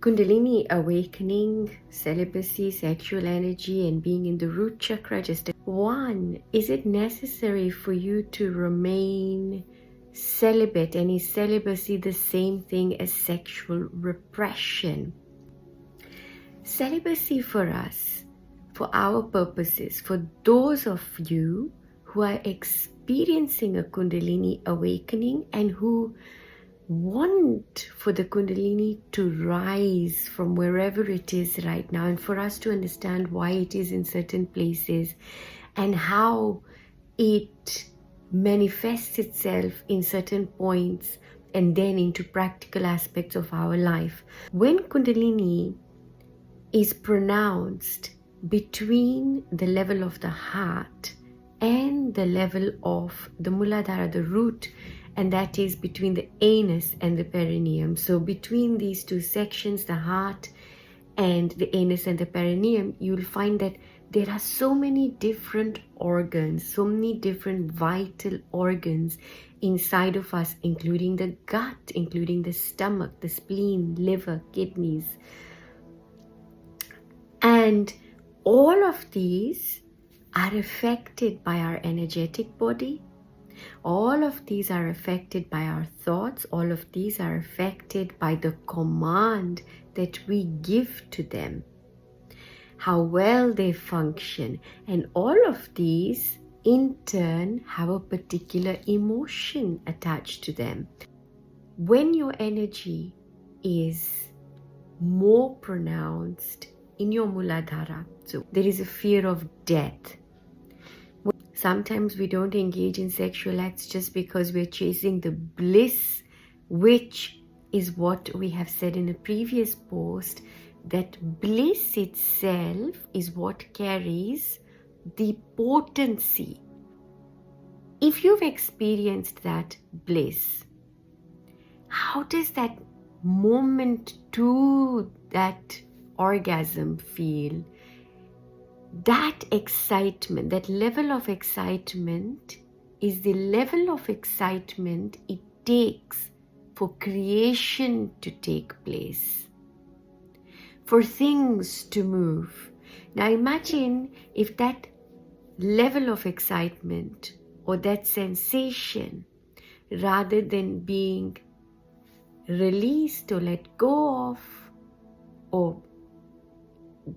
Kundalini awakening, celibacy, sexual energy, and being in the root chakra. Just one, is it necessary for you to remain celibate? And is celibacy the same thing as sexual repression? Celibacy for us, for our purposes, for those of you who are experiencing a Kundalini awakening and who want for the Kundalini to rise from wherever it is right now, and for us to understand why it is in certain places and how it manifests itself in certain points and then into practical aspects of our life. When Kundalini is pronounced between the level of the heart and the level of the Muladhara, the root, and that is between the anus and the perineum. So between these two sections, the heart and the anus and the perineum, you'll find that there are so many different organs, so many different vital organs inside of us, including the gut, including the stomach, the spleen, liver, kidneys. And all of these are affected by our energetic body. All of these are affected by our thoughts. All of these are affected by the command that we give to them, how well they function. And all of these in turn have a particular emotion attached to them. When your energy is more pronounced in your Muladhara, so there is a fear of death. Sometimes we don't engage in sexual acts just because we're chasing the bliss, which is what we have said in a previous post, that bliss itself is what carries the potency. If you've experienced that bliss, how does that moment to that orgasm feel? That excitement, that level of excitement is the level of excitement it takes for creation to take place, for things to move. Now imagine if that level of excitement or that sensation, rather than being released or let go of, or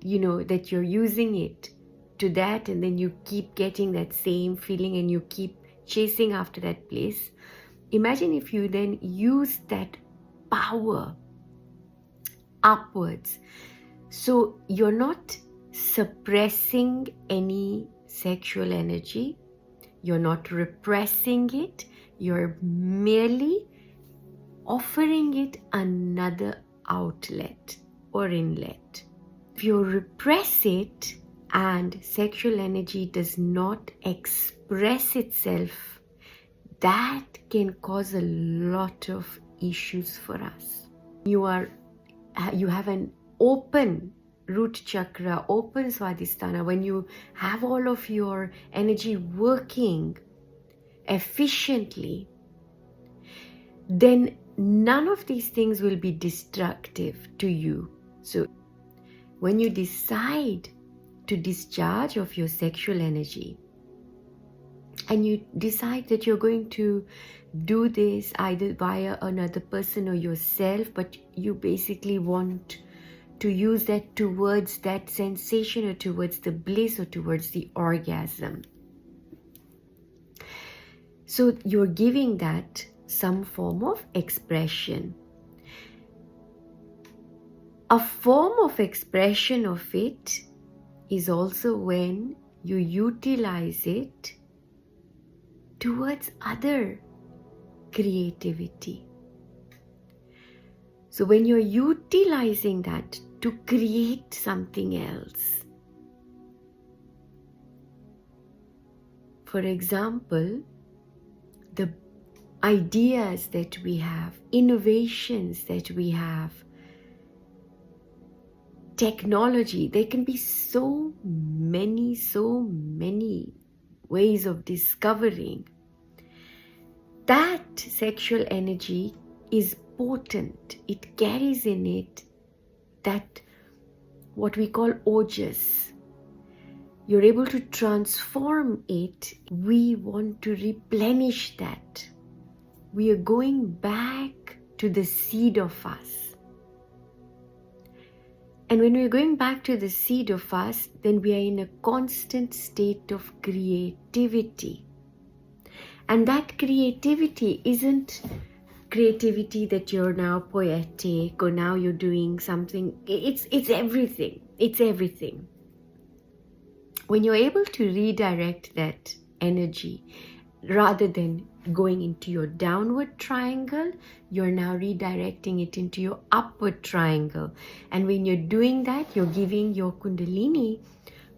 that you're using it to that, and then you keep getting that same feeling and you keep chasing after that place. Imagine if you then use that power upwards. So you're not suppressing any sexual energy, you're not repressing it, you're merely offering it another outlet or inlet. If you repress it and sexual energy does not express itself, that can cause a lot of issues for us. You have an open root chakra, open Swadhisthana. When you have all of your energy working efficiently, then none of these things will be destructive to you. So when you decide to discharge of your sexual energy and you decide that you're going to do this either via another person or yourself, but you basically want to use that towards that sensation or towards the bliss or towards the orgasm. So you're giving that some form of expression. A form of expression of it is also when you utilize it towards other creativity. So when you're utilizing that to create something else, for example, the ideas that we have, innovations that we have, technology, there can be so many ways of discovering. That sexual energy is potent. It carries in it that what we call ojas, you're able to transform it. We want to replenish that. We are going back to the seed of us. And when we're going back to the seed of us, then we are in a constant state of creativity. And that creativity isn't creativity that you're now poetic or now you're doing something. It's everything. It's everything. When you're able to redirect that energy, rather than going into your downward triangle, you're now redirecting it into your upward triangle. And when you're doing that, you're giving your Kundalini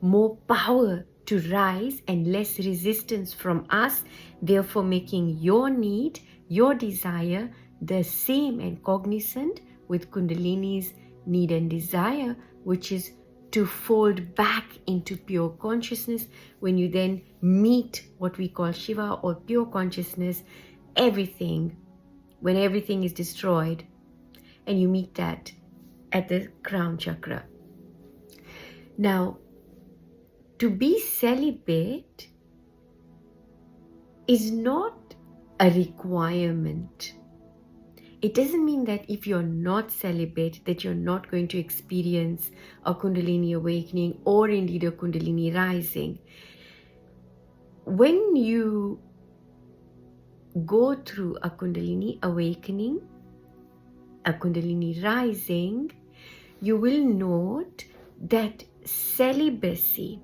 more power to rise and less resistance from us, therefore making your need, your desire, the same and cognizant with Kundalini's need and desire, which is to fold back into pure consciousness. When you then meet what we call Shiva or pure consciousness, everything, when everything is destroyed, and you meet that at the crown chakra. Now, to be celibate is not a requirement. It doesn't mean that if you're not celibate, that you're not going to experience a Kundalini awakening or indeed a Kundalini rising. When you go through a Kundalini awakening, a Kundalini rising, you will note that celibacy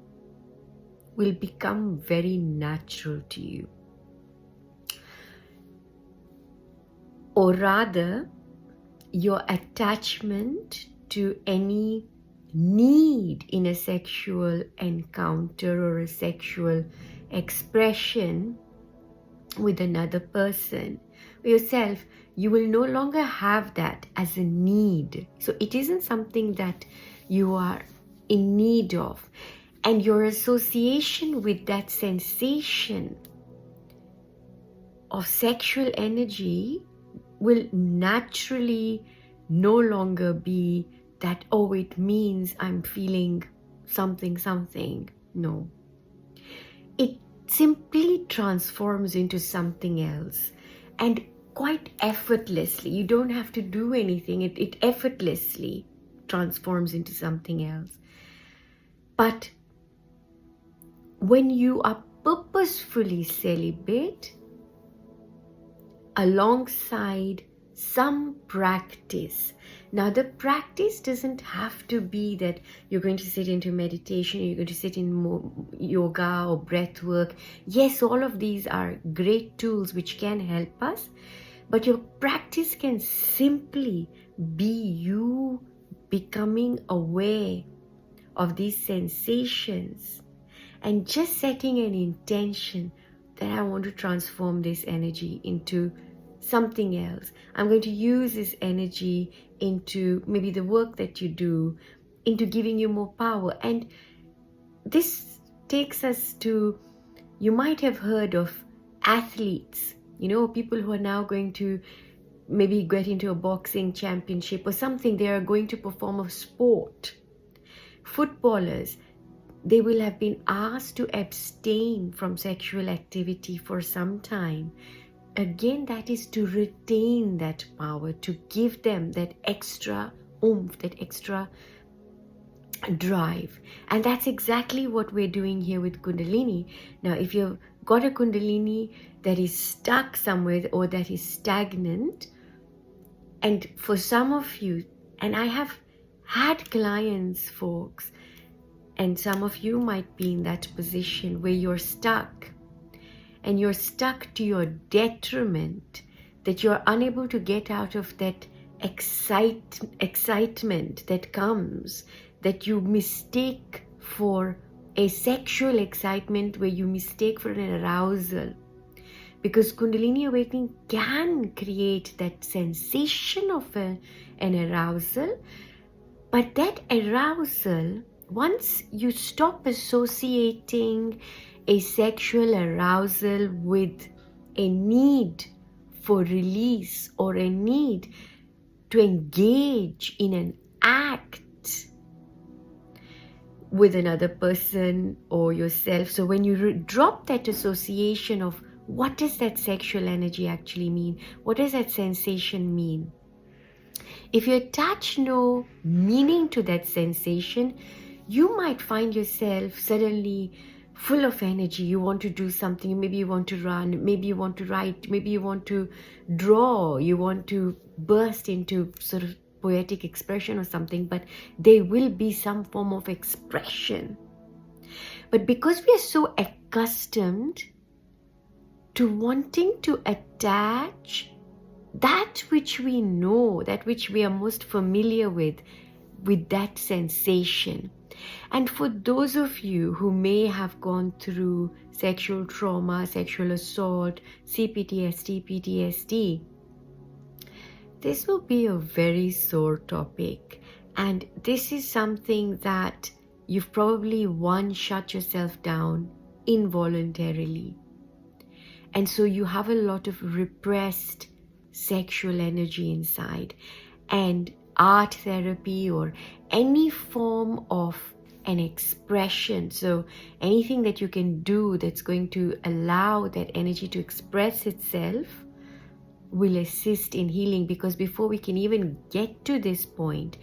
will become very natural to you. Or rather, your attachment to any need in a sexual encounter or a sexual expression with another person, yourself, you will no longer have that as a need. So it isn't something that you are in need of. And your association with that sensation of sexual energy will naturally no longer be that, oh, it means I'm feeling something. No. It simply transforms into something else, and quite effortlessly. You don't have to do anything. It effortlessly transforms into something else. But when you are purposefully celibate, alongside some practice. Now, the practice doesn't have to be that you're going to sit into meditation, you're going to sit in yoga or breath work. Yes, all of these are great tools which can help us, but your practice can simply be you becoming aware of these sensations and just setting an intention that I want to transform this energy into something else. I'm going to use this energy into maybe the work that you do, into giving you more power. And this takes us to, you might have heard of athletes, people who are now going to maybe get into a boxing championship or something. They are going to perform a sport. Footballers, they will have been asked to abstain from sexual activity for some time. Again, that is to retain that power, to give them that extra oomph, that extra drive. And that's exactly what we're doing here with Kundalini. Now, if you've got a Kundalini that is stuck somewhere or that is stagnant, and for some of you, and I have had clients, folks, and some of you might be in that position where you're stuck. And you're stuck to your detriment, that you're unable to get out of that excitement that comes, that you mistake for a sexual excitement, where you mistake for an arousal. Because Kundalini awakening can create that sensation of an arousal, but that arousal, once you stop associating a sexual arousal with a need for release or a need to engage in an act with another person or yourself. So when you drop that association of what does that sexual energy actually mean, what does that sensation mean, if you attach no meaning to that sensation, you might find yourself suddenly full of energy. You want to do something, maybe you want to run, maybe you want to write, maybe you want to draw, you want to burst into sort of poetic expression or something, but there will be some form of expression. But because we are so accustomed to wanting to attach that which we know, that which we are most familiar with that sensation. And for those of you who may have gone through sexual trauma, sexual assault, CPTSD, PTSD, this will be a very sore topic. And this is something that you've probably shut yourself down involuntarily. And so you have a lot of repressed sexual energy inside, and art therapy or any form of an expression, so anything that you can do that's going to allow that energy to express itself, will assist in healing. Because before we can even get to this point,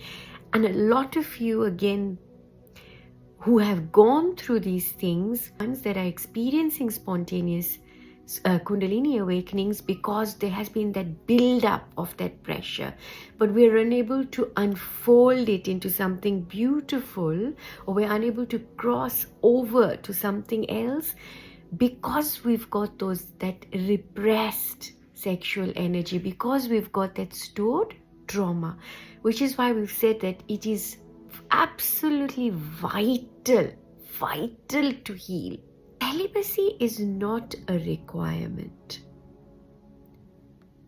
and a lot of you again who have gone through these things, ones that are experiencing spontaneous Kundalini awakenings, because there has been that build-up of that pressure, but we're unable to unfold it into something beautiful, or we're unable to cross over to something else because we've got that repressed sexual energy, because we've got that stored trauma, which is why we've said that it is absolutely vital to heal. Celibacy is not a requirement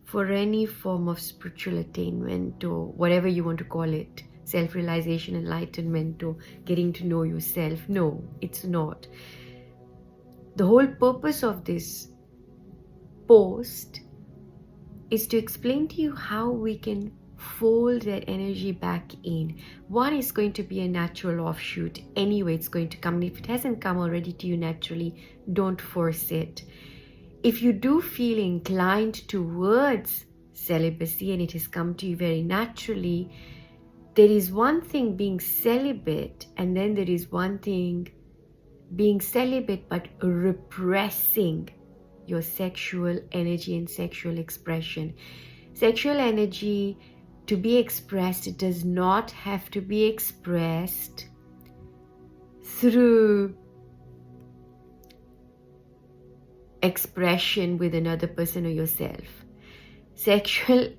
for any form of spiritual attainment, or whatever you want to call it, self-realization, enlightenment, or getting to know yourself. No, it's not. The whole purpose of this post is to explain to you how we can fold that energy back in. One is going to be a natural offshoot. Anyway, it's going to come. And if it hasn't come already to you naturally, don't force it. If you do feel inclined towards celibacy and it has come to you very naturally, there is one thing being celibate, and then there is one thing being celibate but repressing your sexual energy and sexual expression. Sexual energy, to be expressed, it does not have to be expressed through expression with another person or yourself. Sexual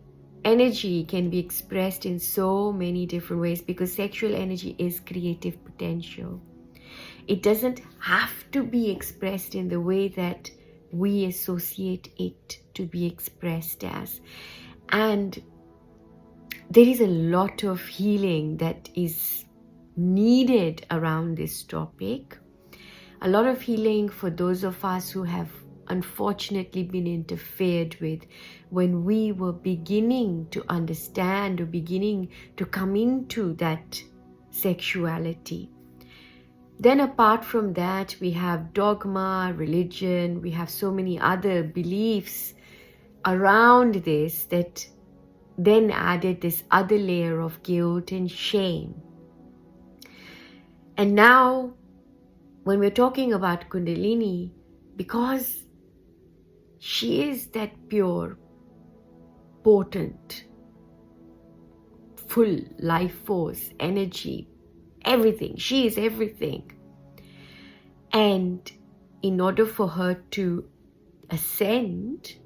energy can be expressed in so many different ways, because sexual energy is creative potential. It doesn't have to be expressed in the way that we associate it to be expressed as. And there is a lot of healing that is needed around this topic. A lot of healing for those of us who have unfortunately been interfered with when we were beginning to understand or beginning to come into that sexuality. Then apart from that, we have dogma, religion, we have so many other beliefs around this that then added this other layer of guilt and shame. And now, when we're talking about Kundalini, because she is that pure, potent, full life force, energy, everything. She is everything. And in order for her to ascend,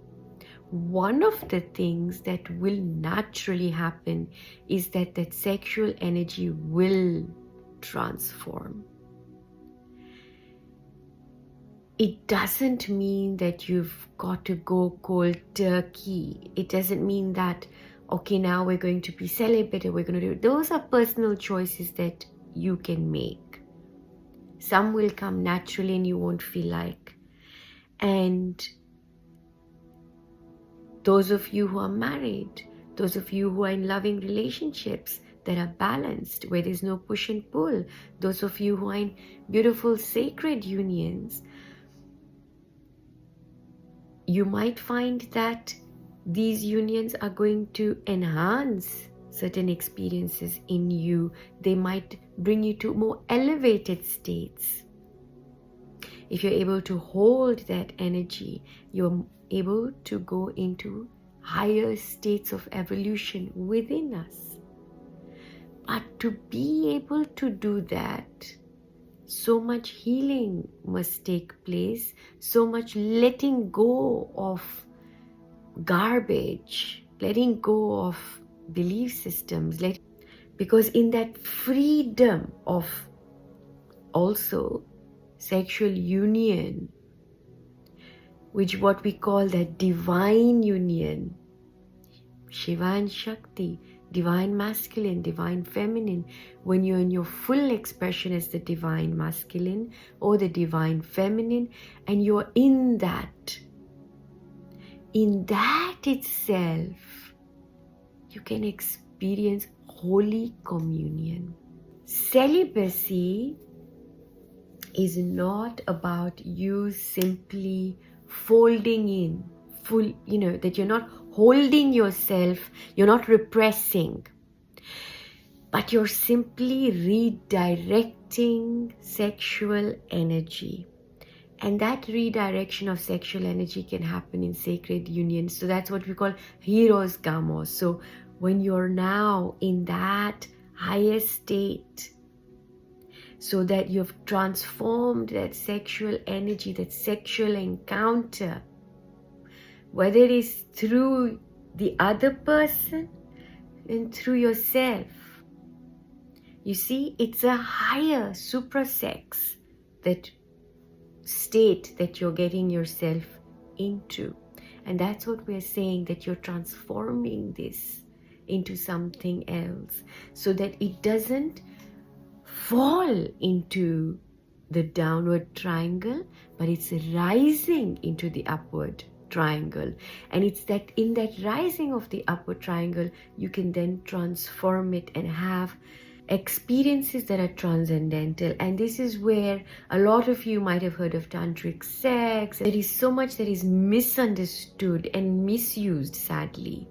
one of the things that will naturally happen is that sexual energy will transform. It doesn't mean that you've got to go cold turkey. It doesn't mean that, okay, now we're going to be celibate or we're going to do it. Those are personal choices that you can make. Some will come naturally and you won't feel like. And those of you who are married, those of you who are in loving relationships, that are balanced, where there's no push and pull. Those of you who are in beautiful sacred unions, you might find that these unions are going to enhance certain experiences in you. They might bring you to more elevated states. If you're able to hold that energy, you're able to go into higher states of evolution within us. But to be able to do that, so much healing must take place, so much letting go of garbage, letting go of belief systems, because in that freedom of also sexual union, which what we call that divine union, Shiva and Shakti, divine masculine, divine feminine, when you're in your full expression as the divine masculine or the divine feminine, and you're in that itself, you can experience holy communion. Celibacy is not about you simply folding in full, that you're not holding yourself, you're not repressing, but you're simply redirecting sexual energy. And that redirection of sexual energy can happen in sacred union. So that's what we call heroes gamos. So when you're now in that higher state, so that you've transformed that sexual energy, that sexual encounter, whether it is through the other person and through yourself. You see, it's a higher suprasex, that state that you're getting yourself into. And that's what we're saying, that you're transforming this into something else, so that it doesn't fall into the downward triangle, but it's rising into the upward triangle. And it's that in that rising of the upward triangle, you can then transform it and have experiences that are transcendental. And this is where a lot of you might have heard of tantric sex. There is so much that is misunderstood and misused, sadly,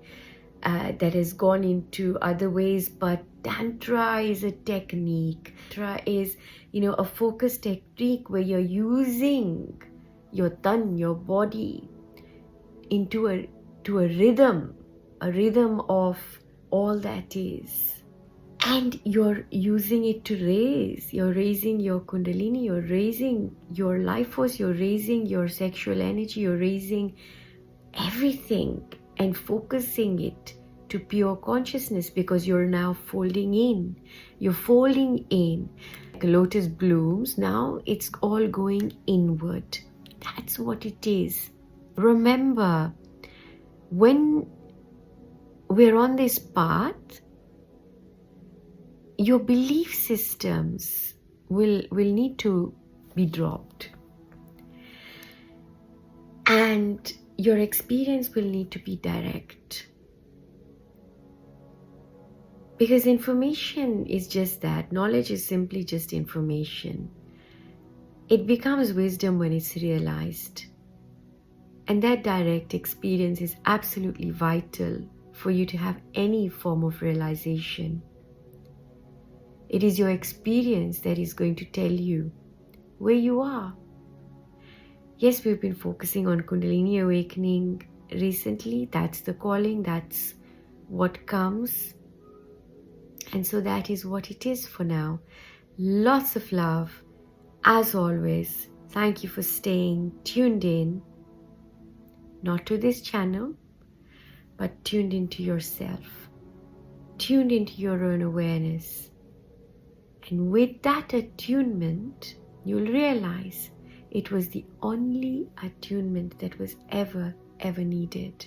that has gone into other ways. But Tantra is a technique. Tantra is, a focused technique where you're using your tan, your body, into a rhythm of all that is. And you're using it to raise. You're raising your Kundalini, you're raising your life force, you're raising your sexual energy, you're raising everything and focusing it to pure consciousness, because you're now folding in. You're folding in. Like lotus blooms, now it's all going inward. That's what it is. Remember, when we're on this path, your belief systems will need to be dropped. And your experience will need to be direct. Because information is just that. Knowledge is simply just information. It becomes wisdom when it's realized. And that direct experience is absolutely vital for you to have any form of realization. It is your experience that is going to tell you where you are. Yes, we've been focusing on Kundalini awakening recently. That's the calling. That's what comes. And so that is what it is for now. Lots of love. As always, thank you for staying tuned in. Not to this channel, but tuned into yourself. Tuned into your own awareness. And with that attunement, you'll realize it was the only attunement that was ever needed.